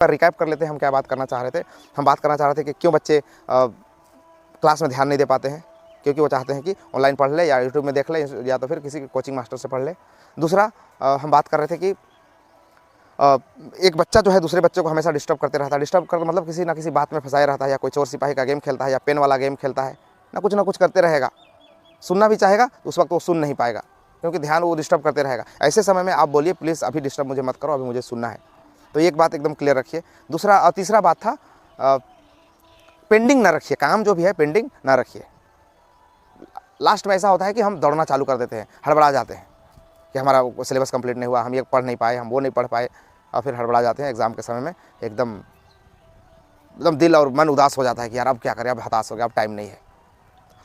Recap कर लेते हैं हम क्या बात करना चाह रहे थे। हम बात करना चाह रहे थे कि क्यों बच्चे क्लास में ध्यान नहीं दे पाते हैं, क्योंकि वो चाहते हैं कि ऑनलाइन पढ़ ले या यूट्यूब में देख ले या तो फिर किसी कोचिंग मास्टर से पढ़ ले। दूसरा हम बात कर रहे थे कि एक बच्चा जो है दूसरे बच्चों को हमेशा डिस्टर्ब करते रहता है। डिस्टर्ब कर मतलब किसी ना किसी बात में फंसाए रहता है, या कोई चोर सिपाही का गेम खेलता है या पेन वाला गेम खेलता है, ना कुछ करते रहेगा। सुनना भी चाहेगा तो उस वक्त वो सुन नहीं पाएगा, क्योंकि ध्यान वो डिस्टर्ब करते रहेगा। ऐसे समय में आप बोलिए प्लीज़ अभी डिस्टर्ब मुझे मत करो, अभी मुझे सुनना है। तो एक बात एकदम क्लियर रखिए। दूसरा और तीसरा बात था पेंडिंग ना रखिए, काम जो भी है पेंडिंग ना रखिए। लास्ट में ऐसा होता है कि हम दौड़ना चालू कर देते हैं, हड़बड़ा जाते हैं कि हमारा सिलेबस कंप्लीट नहीं हुआ, हम ये पढ़ नहीं पाए, हम वो नहीं पढ़ पाए, और फिर हड़बड़ा जाते हैं एग्ज़ाम के समय में। एकदम दिल और मन उदास हो जाता है कि यार अब क्या करें, अब हताश हो गया, अब टाइम नहीं है।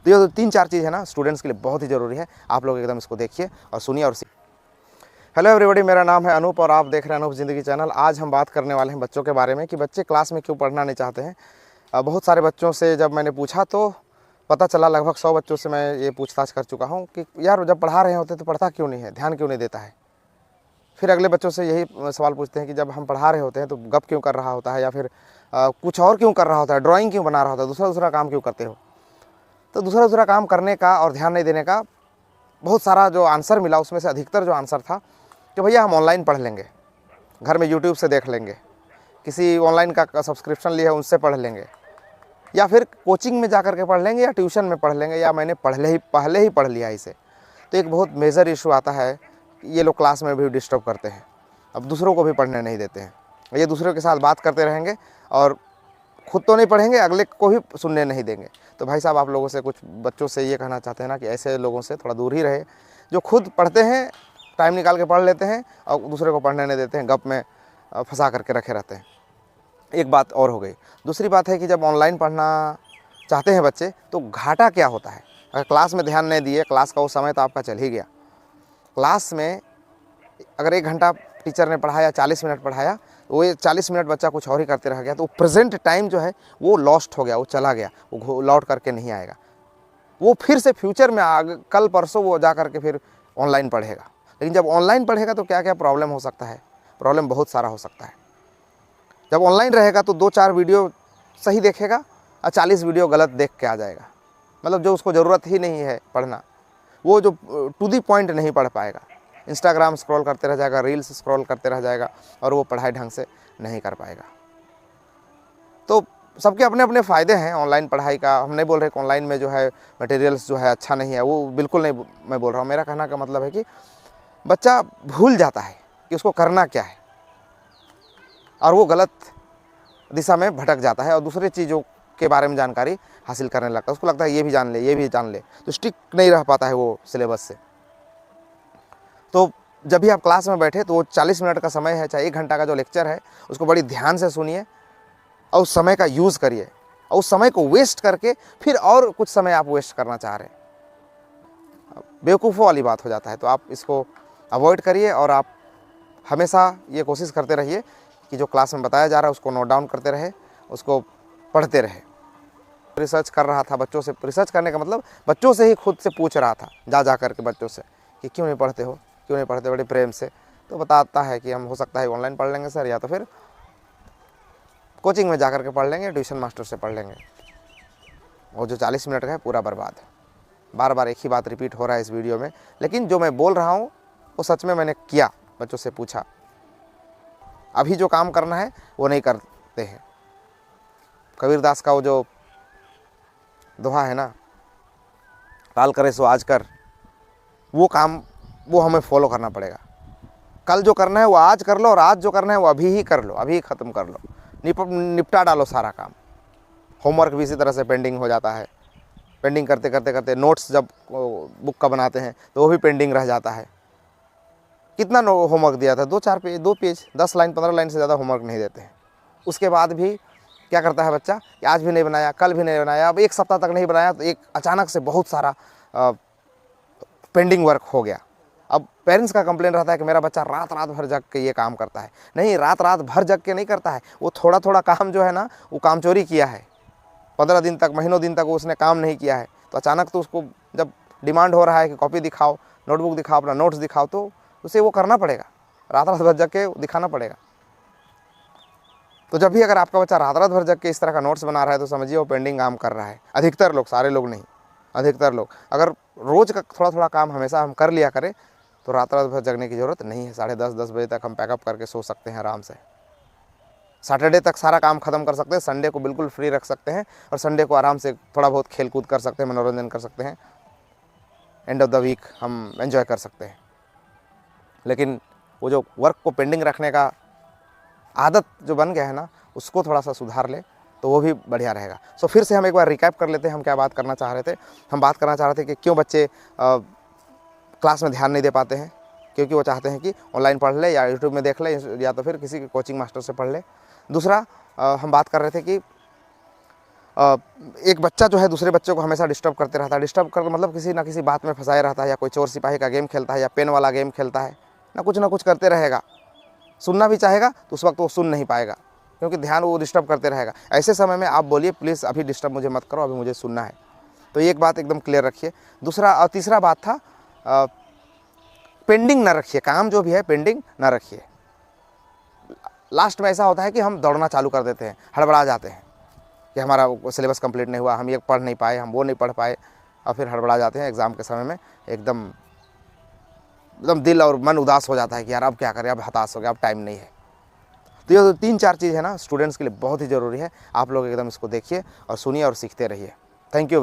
तो ये 3-4 चीज़ है ना स्टूडेंट्स के लिए बहुत ही ज़रूरी है। आप लोग एकदम इसको देखिए और सुनिए और सीखिए। हेलो एवरीबॉडी, मेरा नाम है अनूप और आप देख रहे हैं अनूप ज़िंदगी चैनल। आज हम बात करने वाले हैं बच्चों के बारे में कि बच्चे क्लास में क्यों पढ़ना नहीं चाहते हैं। बहुत सारे बच्चों से जब मैंने पूछा तो पता चला, लगभग 100 बच्चों से मैं ये पूछताछ कर चुका हूँ कि यार जब पढ़ा रहे होते तो पढ़ता क्यों नहीं है, ध्यान क्यों नहीं देता है। फिर अगले बच्चों से यही सवाल पूछते हैं कि जब हम पढ़ा रहे होते हैं तो गप क्यों कर रहा होता है, या फिर कुछ और क्यों कर रहा होता है, ड्राइंग क्यों बना रहा होता है, दूसरा काम क्यों करते हो। तो दूसरा काम करने का और ध्यान नहीं देने का बहुत सारा जो आंसर मिला, उसमें से अधिकतर जो आंसर था कि भैया हम ऑनलाइन पढ़ लेंगे, घर में यूट्यूब से देख लेंगे, किसी ऑनलाइन का सब्सक्रिप्शन लिया है उनसे पढ़ लेंगे, या फिर कोचिंग में जा कर के पढ़ लेंगे, या ट्यूशन में पढ़ लेंगे, या मैंने पहले ही पढ़ लिया इसे। तो एक बहुत मेजर इशू आता है, ये लोग क्लास में भी डिस्टर्ब करते हैं, अब दूसरों को भी पढ़ने नहीं देते हैं। ये दूसरों के साथ बात करते रहेंगे और खुद तो नहीं पढ़ेंगे, अगले को भी सुनने नहीं देंगे। तो भाई साहब, आप लोगों से, कुछ बच्चों से ये कहना चाहते हैं ना कि ऐसे लोगों से थोड़ा दूर ही रहे, जो खुद पढ़ते हैं, टाइम निकाल के पढ़ लेते हैं और दूसरे को पढ़ने नहीं देते हैं, गप में फंसा करके रखे रहते हैं। एक बात और हो गई। दूसरी बात है कि जब ऑनलाइन पढ़ना चाहते हैं बच्चे तो घाटा क्या होता है। अगर क्लास में ध्यान नहीं दिए, क्लास का वो समय तो आपका चल ही गया। क्लास में अगर 1 घंटा टीचर ने पढ़ाया, 40 मिनट पढ़ाया, वो 40 मिनट बच्चा कुछ और ही करते रह गया, तो प्रेजेंट टाइम जो है वो लॉस्ट हो गया, वो चला गया, वो लौट करके नहीं आएगा। वो फिर से फ्यूचर में कल परसों वो जा करके फिर ऑनलाइन पढ़ेगा। लेकिन जब ऑनलाइन पढ़ेगा तो क्या क्या प्रॉब्लम हो सकता है, प्रॉब्लम बहुत सारा हो सकता है। जब ऑनलाइन रहेगा तो 2-4 वीडियो सही देखेगा और 40 वीडियो गलत देख के आ जाएगा, मतलब जो उसको ज़रूरत ही नहीं है पढ़ना, वो जो टू दी पॉइंट नहीं पढ़ पाएगा। इंस्टाग्राम स्क्रॉल करते रह जाएगा, रील्स स्क्रॉल करते रह जाएगा और वो पढ़ाई ढंग से नहीं कर पाएगा। तो सबके अपने अपने फ़ायदे हैं ऑनलाइन पढ़ाई का। हम नहीं बोल रहे कि ऑनलाइन में जो है मटेरियल्स जो है अच्छा नहीं है, वो बिल्कुल नहीं मैं बोल रहा हूँ। मेरा कहना का मतलब है कि बच्चा भूल जाता है कि उसको करना क्या है और वो गलत दिशा में भटक जाता है और दूसरे चीज़ों के बारे में जानकारी हासिल करने लगता है। उसको लगता है ये भी जान ले, ये भी जान ले, तो स्टिक नहीं रह पाता है वो सिलेबस से। तो जब भी आप क्लास में बैठे तो वो 40 मिनट का समय है, चाहे 1 घंटा का जो लेक्चर है, उसको बड़ी ध्यान से सुनिए और उस समय का यूज़ करिए। और उस समय को वेस्ट करके फिर और कुछ समय आप वेस्ट करना चाह रहे हैं, बेवकूफ़ों वाली बात हो जाता है। तो आप इसको अवॉइड करिए और आप हमेशा ये कोशिश करते रहिए कि जो क्लास में बताया जा रहा है उसको नोट डाउन करते रहे, उसको पढ़ते रहे। रिसर्च कर रहा था बच्चों से, रिसर्च करने का मतलब बच्चों से ही खुद से पूछ रहा था, जा कर के बच्चों से कि क्यों नहीं पढ़ते हो, क्यों नहीं पढ़ते, बड़े प्रेम से। तो बताता है कि हम हो सकता है ऑनलाइन पढ़ लेंगे सर, या तो फिर कोचिंग में जाकर के पढ़ लेंगे, ट्यूशन मास्टर से पढ़ लेंगे। और जो 40 मिनट का है पूरा बर्बाद है। बार बार एक ही बात रिपीट हो रहा है इस वीडियो में, लेकिन जो मैं बोल रहा हूँ वो सच में मैंने किया। बच्चों से पूछा, अभी जो काम करना है वो नहीं करते हैं। कबीरदास का वो जो दोहा है ना, काल करे सो आज कर, वो काम वो हमें फॉलो करना पड़ेगा। कल जो करना है वो आज कर लो और आज जो करना है वो अभी ही कर लो, अभी ही ख़त्म कर लो, निपटा डालो सारा काम। होमवर्क भी इसी तरह से पेंडिंग हो जाता है। पेंडिंग करते करते करते नोट्स जब बुक का बनाते हैं तो वो भी पेंडिंग रह जाता है। कितना होमवर्क दिया था, 2 पेज 10 लाइन 15 लाइन से ज़्यादा होमवर्क नहीं देते हैं। उसके बाद भी क्या करता है बच्चा कि आज भी नहीं बनाया, कल भी नहीं बनाया, अब 1 सप्ताह तक नहीं बनाया, तो एक अचानक से बहुत सारा पेंडिंग वर्क हो गया। अब पेरेंट्स का कंप्लेन रहता है कि मेरा बच्चा रात भर जग के ये काम करता है। नहीं, रात भर जग के नहीं करता है, वो थोड़ा काम जो है ना वो काम चोरी किया है। 15 दिन तक, महीनों दिन तक वो उसने काम नहीं किया है, तो अचानक तो उसको जब डिमांड हो रहा है कि कॉपी दिखाओ, नोटबुक दिखाओ, अपना नोट्स दिखाओ, तो उसे वो करना पड़ेगा, रात भर जग के दिखाना पड़ेगा। तो जब भी अगर आपका बच्चा रात रात भर जग के इस तरह का नोट्स बना रहा है तो समझिए वो पेंडिंग काम कर रहा है। अधिकतर लोग, सारे लोग नहीं, अधिकतर लोग। अगर रोज़ का थोड़ा थोड़ा काम हमेशा हम कर लिया करें तो रात रात भर जगने की ज़रूरत नहीं है। 10:30 बजे तक हम पैकअप करके सो सकते हैं आराम से। सैटरडे तक सारा काम ख़त्म कर सकते हैं, संडे को बिल्कुल फ्री रख सकते हैं और संडे को आराम से थोड़ा बहुत खेल कूद कर सकते हैं, मनोरंजन कर सकते हैं। एंड ऑफ द वीक हम एंजॉय कर सकते हैं। लेकिन वो जो वर्क को पेंडिंग रखने का आदत जो बन गया है ना, उसको थोड़ा सा सुधार ले तो वो भी बढ़िया रहेगा। सो फिर से हम एक बार रिकैप कर लेते हैं, हम क्या बात करना चाह रहे थे। हम बात करना चाह रहे थे कि क्यों बच्चे क्लास में ध्यान नहीं दे पाते हैं, क्योंकि वो चाहते हैं कि ऑनलाइन पढ़ ले या यूट्यूब में देख ले या तो फिर किसी कोचिंग मास्टर से पढ़ ले। दूसरा हम बात कर रहे थे कि एक बच्चा जो है दूसरे बच्चों को हमेशा डिस्टर्ब करते रहता है। डिस्टर्ब कर मतलब किसी ना किसी बात में फंसाए रहता है, या कोई चोर सिपाही का गेम खेलता है या पेन वाला गेम खेलता है, ना कुछ करते रहेगा। सुनना भी चाहेगा तो उस वक्त वो सुन नहीं पाएगा, क्योंकि ध्यान वो डिस्टर्ब करते रहेगा। ऐसे समय में आप बोलिए प्लीज़ अभी डिस्टर्ब मुझे मत करो, अभी मुझे सुनना है। तो ये एक बात एकदम क्लियर रखिए। दूसरा और तीसरा बात था पेंडिंग ना रखिए, काम जो भी है पेंडिंग ना रखिए। लास्ट में ऐसा होता है कि हम दौड़ना चालू कर देते हैं, हड़बड़ा जाते हैं कि हमारा सिलेबस कंप्लीट नहीं हुआ, हम ये पढ़ नहीं पाए, हम वो नहीं पढ़ पाए, और फिर हड़बड़ा जाते हैं एग्ज़ाम के समय में। एकदम दिल और मन उदास हो जाता है कि यार अब क्या करें, अब हताश हो गया, अब टाइम नहीं है। तो ये 3-4 चीज़ है ना स्टूडेंट्स के लिए बहुत ही ज़रूरी है। आप लोग एकदम इसको देखिए और सुनिए और सीखते रहिए। Thank you.